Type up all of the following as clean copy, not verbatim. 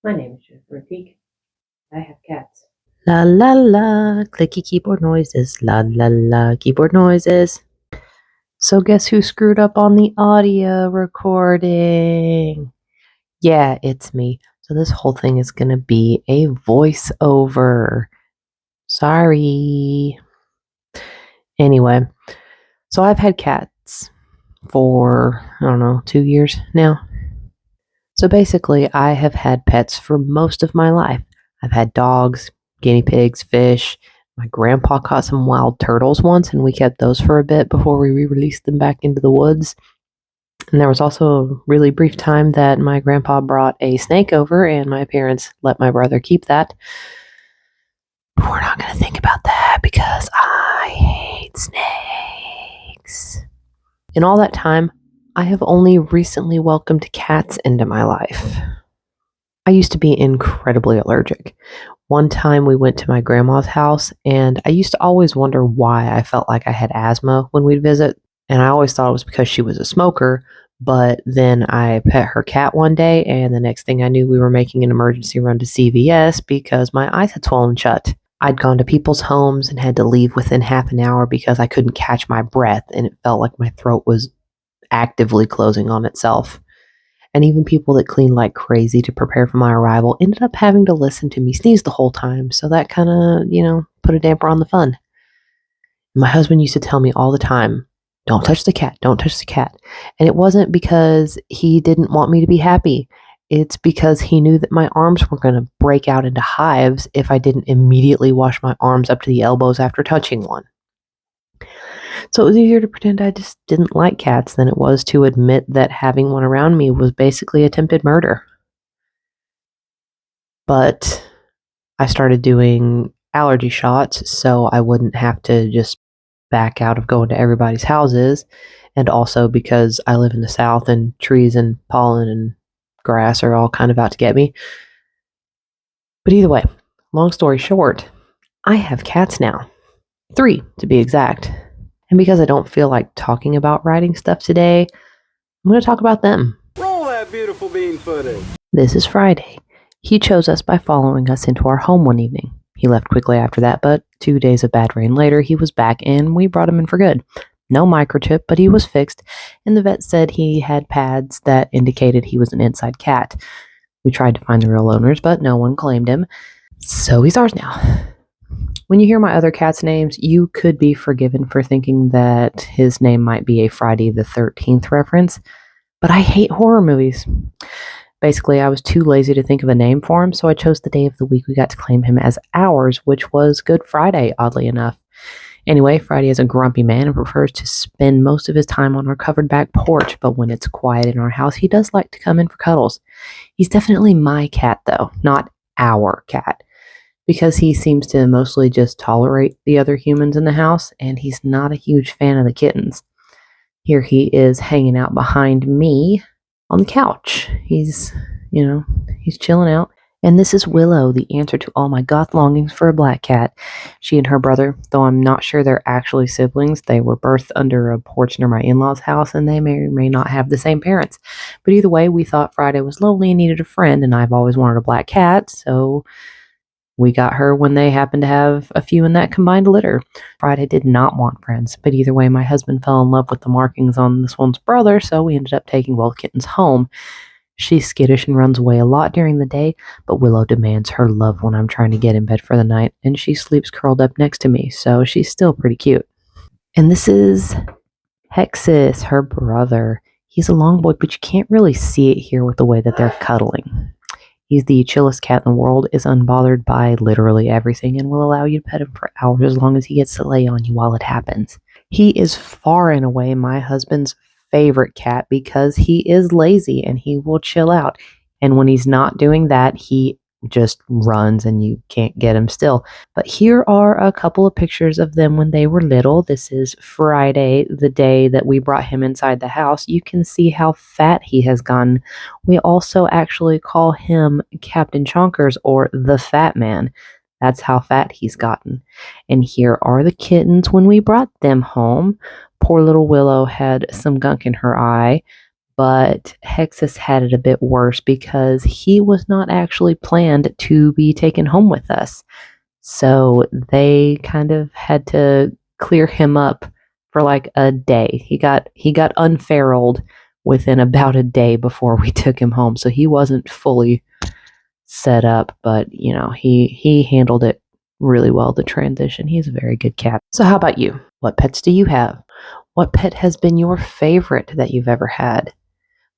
My name is Jennifer Teague. I have cats. La la la, clicky keyboard noises, la la la, keyboard noises. So guess who screwed up on the audio recording? Yeah, it's me. So this whole thing is going to be a voiceover. Sorry. Anyway, so I've had cats for, 2 years now. So basically, I have had pets for most of my life. I've had dogs, guinea pigs, fish. My grandpa caught some wild turtles once, and we kept those for a bit before we re-released them back into the woods. And there was also a really brief time that my grandpa brought a snake over, and my parents let my brother keep that. But we're not going to think about that because I hate snakes. In all that time, I have only recently welcomed cats into my life. I used to be incredibly allergic. One time we went to my grandma's house, and I used to always wonder why I felt like I had asthma when we'd visit. And I always thought it was because she was a smoker. But then I pet her cat one day, and the next thing I knew, we were making an emergency run to CVS because my eyes had swollen shut. I'd gone to people's homes and had to leave within half an hour because I couldn't catch my breath, and it felt like my throat was actively closing on itself. And even people that cleaned like crazy to prepare for my arrival ended up having to listen to me sneeze the whole time. So that kind of, put a damper on the fun. My husband used to tell me all the time, don't touch the cat, don't touch the cat. And it wasn't because he didn't want me to be happy. It's because he knew that my arms were going to break out into hives if I didn't immediately wash my arms up to the elbows after touching one. So it was easier to pretend I just didn't like cats than it was to admit that having one around me was basically attempted murder. But I started doing allergy shots so I wouldn't have to just back out of going to everybody's houses. And also because I live in the South and trees and pollen and grass are all kind of out to get me. But either way, long story short, I have cats now. 3 to be exact. And because I don't feel like talking about writing stuff today, I'm going to talk about them. Roll that beautiful bean footage. This is Friday. He chose us by following us into our home one evening. He left quickly after that, but 2 days of bad rain later, he was back and we brought him in for good. No microchip, but he was fixed, and the vet said he had pads that indicated he was an inside cat. We tried to find the real owners, but no one claimed him, so he's ours now. When you hear my other cat's names, you could be forgiven for thinking that his name might be a Friday the 13th reference, but I hate horror movies. Basically, I was too lazy to think of a name for him, so I chose the day of the week we got to claim him as ours, which was Good Friday, oddly enough. Anyway, Friday is a grumpy man and prefers to spend most of his time on our covered back porch, but when it's quiet in our house, he does like to come in for cuddles. He's definitely my cat, though, not our cat, because he seems to mostly just tolerate the other humans in the house, and he's not a huge fan of the kittens. Here he is hanging out behind me on the couch. He's chilling out. And this is Willow, the answer to all my goth longings for a black cat. She and her brother, though I'm not sure they're actually siblings, they were birthed under a porch near my in-laws' house, and they may or may not have the same parents. But either way, we thought Friday was lonely and needed a friend, and I've always wanted a black cat, so we got her when they happened to have a few in that combined litter. Friday did not want friends, but either way, my husband fell in love with the markings on this one's brother, so we ended up taking both kittens home. She's skittish and runs away a lot during the day, but Willow demands her love when I'm trying to get in bed for the night, and she sleeps curled up next to me, so she's still pretty cute. And this is Hexus, her brother. He's a long boy, but you can't really see it here with the way that they're cuddling. He's the chillest cat in the world, is unbothered by literally everything, and will allow you to pet him for hours as long as he gets to lay on you while it happens. He is far and away my husband's favorite cat because he is lazy and he will chill out. And when he's not doing that, he just runs and you can't get him still. But here are a couple of pictures of them when they were little. This is Friday, the day that we brought him inside the house. You can see how fat he has gotten. We also actually call him Captain Chonkers, or the Fat Man. That's how fat he's gotten. And here are the kittens when we brought them home. Poor little Willow had some gunk in her eye, but Hexus had it a bit worse because he was not actually planned to be taken home with us. So they kind of had to clear him up for like a day. He got unferaled within about a day before we took him home. So he wasn't fully set up, but he handled it really well, the transition. He's a very good cat. So how about you? What pets do you have? What pet has been your favorite that you've ever had?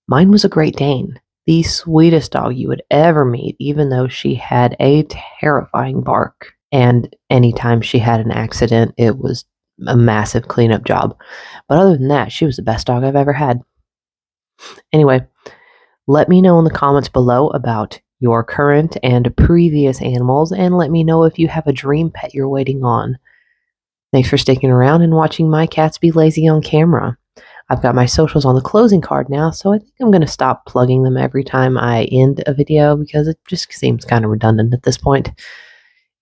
Mine was a Great Dane, the sweetest dog you would ever meet, even though she had a terrifying bark. And anytime she had an accident, it was a massive cleanup job. But other than that, she was the best dog I've ever had. Anyway, let me know in the comments below about your current and previous animals, and let me know if you have a dream pet you're waiting on. Thanks for sticking around and watching my cats be lazy on camera. I've got my socials on the closing card now, so I think I'm going to stop plugging them every time I end a video because it just seems kind of redundant at this point.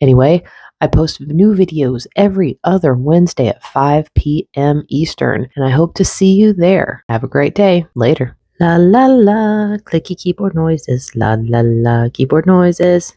Anyway, I post new videos every other Wednesday at 5 p.m. Eastern, and I hope to see you there. Have a great day. Later. La la la, clicky keyboard noises. La la la, keyboard noises.